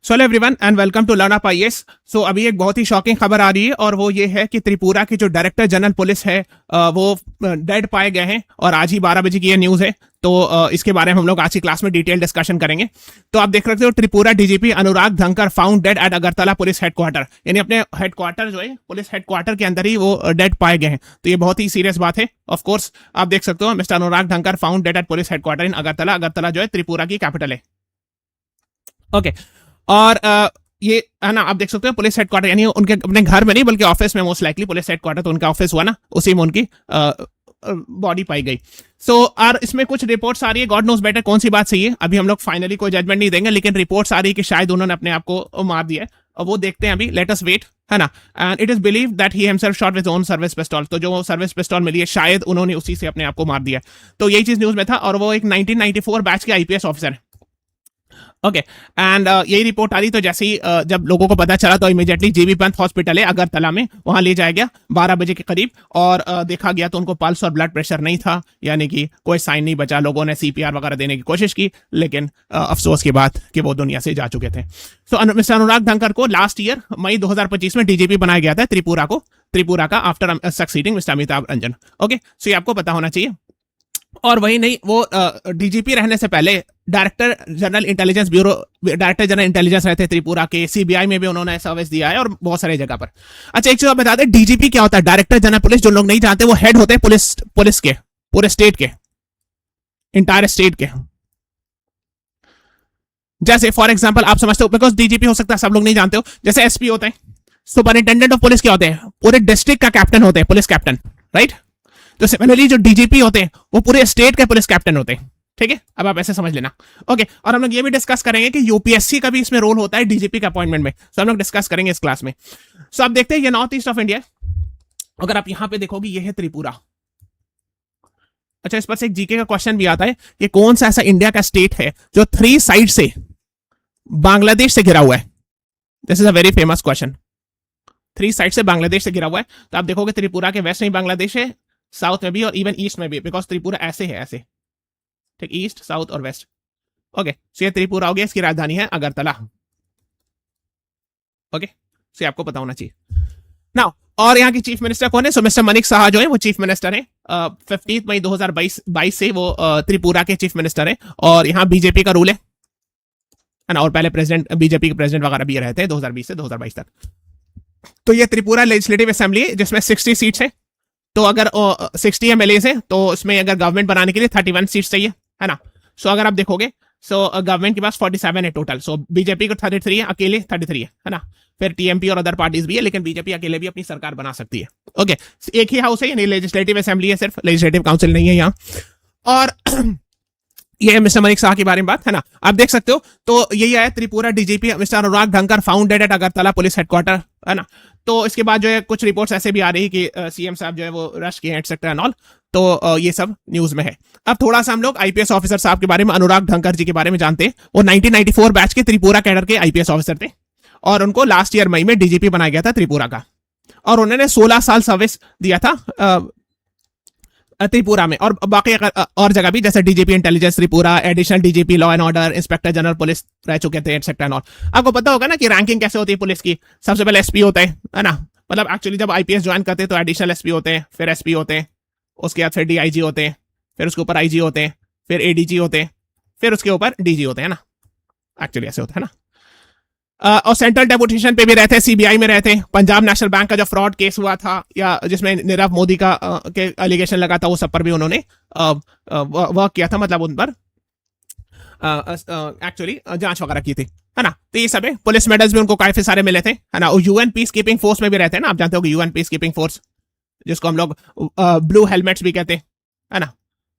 Hello everyone and welcome to Learn Up IAS. So अभी एक बहुत ही शॉकिंग खबर आ रही है और वो ये है कि त्रिपुरा के जो डायरेक्टर जनरल पुलिस है वो डेड पाए गए हैं और आज ही 12 बजे की ये न्यूज़ है। तो इसके बारे में हम लोग आज की क्लास में डिटेल डिस्कशन करेंगे। तो आप देख रहे हो त्रिपुरा डीजीपी अनुराग धनकर found dead eight Agartala police headquarter, यानी अपने हेडक्वार्टर जो है पुलिस हेडक्वार्टर के अंदर ही वो डेड पाए गए हैं। तो ये बहुत ही सीरियस बात है। ऑफ कोर्स आप देख सकते हो मिस्टर अनुराग धनकर found dead eight police headquarter in Agartala. Agartala जो है त्रिपुरा की कैपिटल है। ओके और ये है ना, आप देख सकते हो पुलिस हेडक्वार्टर, यानी उनके अपने घर में नहीं बल्कि ऑफिस में, मोस्ट लाइकली पुलिस हेडक्वार्टर तो उनका ऑफिस हुआ ना, उसी में उनकी बॉडी पाई गई। सो और इसमें कुछ रिपोर्ट्स आ रही है, गॉड नोज बेटर कौन सी बात सही है, अभी हम लोग फाइनली कोई जजमेंट नहीं देंगे, लेकिन रिपोर्ट्स आ रही है कि शायद उन्होंने अपने आप को मार दिया है और वो देखते हैं अभी, लेट अस वेट, है ना। And it is believe that he himself shot with own service pistol. तो जो सर्विस पिस्टल मिली है शायद उन्होंने उसी से अपने आप को मार दिया। तो यही चीज न्यूज में था और वो एक 1994 बैच के आईपीएस ऑफिसर है। ओके एंड यही रिपोर्ट आ रही। तो जैसे ही जब लोगों को पता चला तो इमीडिएटली जीबी पंत हॉस्पिटल है अगरतला में, वहां ले जाया गया 12 बजे के करीब और देखा गया तो उनको पल्स और ब्लड प्रेशर नहीं था, यानी कि कोई साइन नहीं बचा। लोगों ने सीपीआर वगैरह देने की कोशिश की, लेकिन अफसोस की बात कि वो दुनिया से जा चुके थे। सो मिस्टर अनुराग धनकर को लास्ट ईयर मई 2025 में डीजीपी बनाया गया था त्रिपुरा का after succeeding mister Amitabh Ranjan. Okay so ये आपको पता होना चाहिए। और वही नहीं, वो डीजीपी रहने से पहले डायरेक्टर जनरल इंटेलिजेंस रहे थे त्रिपुरा के। सीबीआई में भी उन्होंने सर्विस दिया है और बहुत सारे जगह पर। अच्छा एक चीज आप बता दें, डीजीपी क्या होता है? Director general police. जो लोग नहीं जानते, वो हेड होते हैं पुलिस के, पूरे स्टेट के, इंटायर स्टेट के। जैसे फॉर एग्जाम्पल आप समझते हो, बिकॉज डीजीपी हो सकता है सब लोग नहीं जानते हो, जैसे एसपी होते हैं, सुपरिंटेंडेंट ऑफ पुलिस क्या होते हैं? पूरे डिस्ट्रिक्ट का कैप्टन होते हैं, पुलिस कैप्टन, राइट। तो सिमिलरली जो डीजीपी होते हैं वो पूरे स्टेट के पुलिस कैप्टन होते हैं, ठीक है। अब आप ऐसे समझ लेना। ओके और हम लोग ये भी डिस्कस करेंगे कि यूपीएससी का भी इसमें रोल होता है डीजीपी के अपॉइंटमेंट में। सो हम लोग डिस्कस करेंगे इस क्लास में। सो आप देखते हैं ये नॉर्थ ईस्ट ऑफ इंडिया। अगर आप यहां पे देखोगे ये है त्रिपुरा। अच्छा इस पर से एक जीके का क्वेश्चन भी आता है, ये कौन सा ऐसा इंडिया का स्टेट है जो 3 साइड से बांग्लादेश से घिरा हुआ है? This is a very famous question. 3 side से बांग्लादेश से घिरा हुआ है। तो आप देखोगे त्रिपुरा के वेस्ट में बांग्लादेश है, साउथ में भी और इवन ईस्ट में भी, बिकॉज त्रिपुरा ऐसे है, ऐसे, ठीक, ईस्ट साउथ और वेस्ट। ओके सो ये त्रिपुरा हो गया, इसकी राजधानी है अगरतला। ओके सो आपको पता होना चाहिए। नाउ और यहाँ की चीफ मिनिस्टर कौन है? सो मिस्टर मनिक साहा जो है वो चीफ मिनिस्टर है। 15 मई 2022 से वो त्रिपुरा के चीफ मिनिस्टर है और यहाँ बीजेपी का रूल है ना। और पहले प्रेसिडेंट, बीजेपी के प्रेसिडेंट वगैरह भी रहते हैं 2020 से 2022 तक। तो ये त्रिपुरा लेजिस्लेटिव असेंबली है जिसमें 60 सीट्स है। तो अगर 60 एमएलए है तो उसमें अगर गवर्नमेंट बनाने के लिए 31 सीट्स चाहिए, है ना। सो अगर आप देखोगे गवर्नमेंट के पास 47 है टोटल। सो बीजेपी को 33 है, अकेले 33 है ना। फिर टीएमपी और अदर पार्टीज भी है, लेकिन बीजेपी अकेले भी अपनी सरकार बना सकती है। ओके एक ही हाउस है, यानी लेजिस्लेटिव असेंबली है, सिर्फ लेजिस्लेटिव काउंसिल नहीं है यहाँ। और ये मिस्टर मनिक शाह के बारे में बात, है ना। आप देख सकते हो तो यही है त्रिपुरा डीजीपी मिस्टर अनुराग धनकर found dead eight Agartala police headquarter, है ना। तो इसके बाद जो है कुछ रिपोर्ट्स ऐसे भी आ रही है कि सीएम साहब जो है वो रश किए एटसेट्रा एंड ऑल। तो ये सब न्यूज में है। अब थोड़ा सा हम लोग आईपीएस ऑफिसर साहब के बारे में, अनुराग धनकर जी के बारे में जानते हैं। वो 1994 बैच के त्रिपुरा कैडर के आईपीएस ऑफिसर थे और उनको लास्ट ईयर मई में डीजीपी बनाया गया था त्रिपुरा का। और उन्होंने 16 साल सर्विस दिया था त्रिपुरा में और बाकी और जगह भी, जैसे DGP intelligence Tripura, additional DGP law and order, inspector general police रह चुके थे एटसेट्रा एंड ऑल। आपको पता होगा ना कि रैंकिंग कैसे होती है पुलिस की। सबसे पहले एसपी होता है ना। मतलब एक्चुअली जब आईपीएस ज्वाइन करते हैं तो एडिशनल एसपी होते हैं, फिर एसपी होते हैं, उसके बाद फिर डीआईजी होते हैं, फिर उसके ऊपर आईजी होते हैं, फिर एडीजी होते हैं, फिर उसके ऊपर डीजी होते हैं ना। एक्चुअली ऐसे होता है ना। और सेंट्रल डेपुटेशन पे भी रहते हैं, सीबीआई में रहते हैं। पंजाब नेशनल बैंक का जो फ्रॉड केस हुआ था या जिसमें नीरव मोदी का के एलिगेशन लगा था, वो सब पर भी उन्होंने वर्क किया था, मतलब उन पर एक्चुअली जांच वगैरह की थी, है ना। तो ये सब है। पुलिस मेडल्स भी उनको काफी सारे मिले थे, है ना। यूएन पीस कीपिंग फोर्स में भी रहते हैं ना। आप जानते हो कि यूएन पीस कीपिंग फोर्स, जिसको हम लोग ब्लू हेलमेट्स भी कहते हैं, है ना।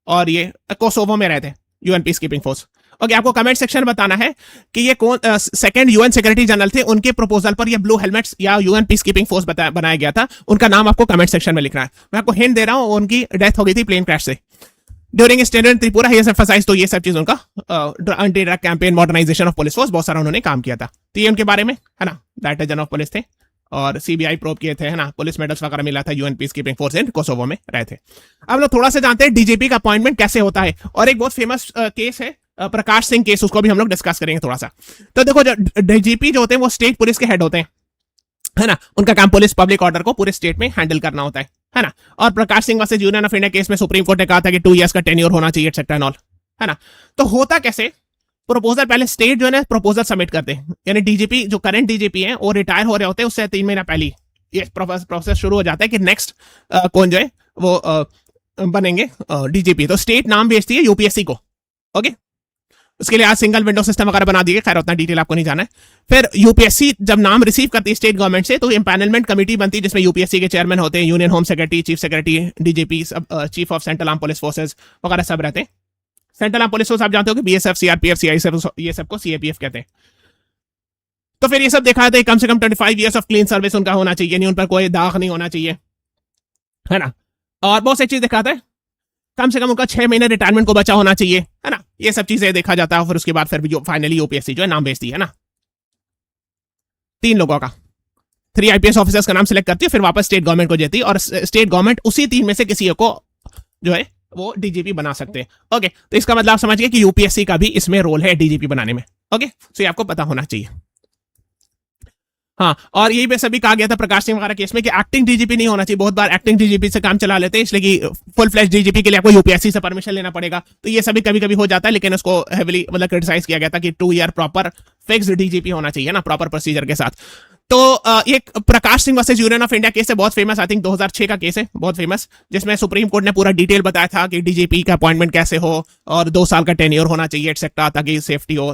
और ये कोसोवो में रहते हैं UN peace keeping force. Okay आपको कमेंट सेक्शन बताना है कि ये कौन सेकंड यूएन सेक्रेटरी जनरल थे, उनके प्रपोजल पर ये ब्लू हेलमेट्स या यूएन पीस कीपिंग फोर्स बनाया गया था। उनका नाम आपको कमेंट सेक्शन में लिखना है। मैं आपको हिंट दे रहा हूं, उनकी डेथ हो गई थी प्लेन क्रैश से ड्यूरिंग स्टेंडर्ड इन त्रिपुरा। ये एम्फसाइज, तो ये सब चीज उनका anti drug campaign, modernization of police force, बहुत सारा उन्होंने काम किया था। तो ये उनके बारे में, है ना। डायरेक्टर जनरल ऑफ पुलिस थे और सीबीआई प्रोब किए थे, है ना। पुलिस मेडल्स वगैरह मिला था, UN peace keeping force in Kosovo में रहे थे। अब लोग थोड़ा सा जानते हैं डीजीपी का अपॉइंटमेंट कैसे होता है। और एक बहुत फेमस केस है प्रकाश सिंह केस, उसको भी हम लोग डिस्कस करेंगे थोड़ा सा। तो देखो, जो डीजीपी जो होते हैं वो स्टेट पुलिस के हेड होते हैं, है ना। उनका काम पुलिस पब्लिक ऑर्डर को पूरे स्टेट में हैंडल करना होता है ना। और Prakash Singh versus Union of India case में सुप्रीम कोर्ट ने कहा था कि 2 years का टेन्योर होना चाहिए एटसेट्रा एंड ऑल, है ना। तो होता कैसे, प्रपोजल पहले स्टेट जो है ना प्रपोजल सबमिट करते हैं, यानी डीजीपी जो करंट डीजीपी है वो रिटायर हो रहे होते हैं, उससे 3 महीना पहले ये प्रोसेस शुरू हो जाता है कि नेक्स्ट कौन जो है वो बनेंगे डीजीपी। तो स्टेट नाम भेजती है यूपीएससी को, ओके। उसके लिए आज सिंगल विंडो सिस्टम वगैरह बना दिए, खैर उतना डिटेल आपको नहीं जाना है। फिर यूपीएससी जब नाम रिसीव करती है स्टेट गवर्नमेंट से, तो एम्पैनलमेंट कमेटी बनती है जिसमें यूपीएससी के चेयरमैन होते हैं, union home secretary, chief secretary, DGP, chief of central arm police forces वगैरह सब रहते हैं। सेंट्रल आर्म पुलिस फोर्स आप जानते हो कि बीएसएफ, सीआरपीएफ, सीआईएसएफ, ये सबको सीएपीएफ कहते हैं। तो फिर ये सब देखा जाता है कम से कम 25 years ऑफ क्लीन सर्विस उनका होना चाहिए, नहीं उन पर कोई दाग नहीं होना चाहिए, है ना। और बहुत सी चीज दिखाता है, कम से कम उनका 6 महीने रिटायरमेंट को बचा होना चाहिए, है ना। ये सब चीजें देखा जाता है। फिर उसके बाद फिर फाइनली यूपीएससी जो है नाम भेजती है ना, 3 लोगों का, 3 आईपीएस ऑफिसर्स का नाम सिलेक्ट करती है, फिर वापस स्टेट गवर्नमेंट को देती है, और स्टेट गवर्नमेंट उसी 3 में से किसी को जो है वो डीजीपी बना सकते हैं, ओके। तो इसका मतलब आप समझिए कि यूपीएससी का भी इसमें रोल है डीजीपी बनाने में, ओके। तो ये आपको पता होना चाहिए। हाँ, और यही पे सभी कहा गया था प्रकाश सिंह वगैरह केस में कि एक्टिंग डीजीपी नहीं होना चाहिए। बहुत बार एक्टिंग डीजीपी से काम चला लेते हैं, इसलिए कि फुल फ्लैश डीजीपी के लिए आपको यूपीएससी से परमिशन लेना पड़ेगा। तो ये सभी कभी कभी हो जाता है, लेकिन उसको हेविली मतलब क्रिटिसाइज किया गया था कि 2 year प्रॉपर फिक्स्ड डीजीपी होना चाहिए ना, प्रॉपर प्रोसीजर के साथ। तो ये Prakash Singh versus Union of India case है, बहुत फेमस, आई थिंक 2006 का केस है, बहुत फेमस, जिसमें सुप्रीम कोर्ट ने पूरा डिटेल बताया था कि डीजीपी का अपॉइंटमेंट कैसे हो और 2 साल का टेन्योर होना चाहिए एटसेट्रा, ताकि सेफ्टी हो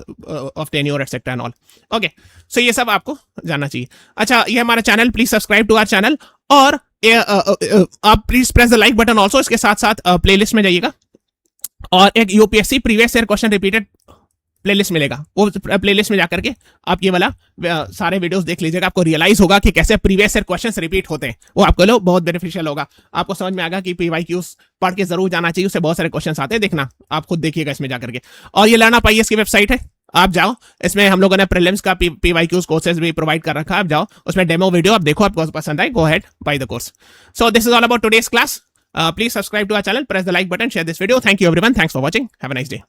of tenure etcetera and all, okay. So ये सब आपको जानना चाहिए। अच्छा, ये हमारा channel, please subscribe to our channel, और आप please press the like button also. इसके साथ साथ प्लेलिस्ट में जाइएगा और एक UPSC previous year question repeated playlist मिलेगा, वो प्लेलिस्ट में जाकर के आप ये वाला सारे वीडियोस देख लीजिएगा। आपको रियलाइज होगा कि कैसे प्रीवियस ईयर क्वेश्चंस रिपीट होते हैं, वो आपको लो बहुत बेनिफिशियल होगा। आपको समझ में आएगा कि पीवाईक्यूज पढ़ के जरूर जाना चाहिए, उससे बहुत सारे क्वेश्चंस आते हैं, देखना आप खुद देखिएगा इसमें जाकर के। और ये लर्न अप आईएएस की वेबसाइट है, आप जाओ, इसमें हम लोगों ने प्रीलिम्स का पीवाईक्यूज कोर्सेज भी प्रोवाइड कर रखा है, आप जाओ, उसमें डेमो वीडियो आप देखो, आपको पसंद आए, go ahead by the course. So this is all about today's class. Please subscribe to our channel, press the like button, share this video. Thank you everyone. Thanks for watching. Have a nice day.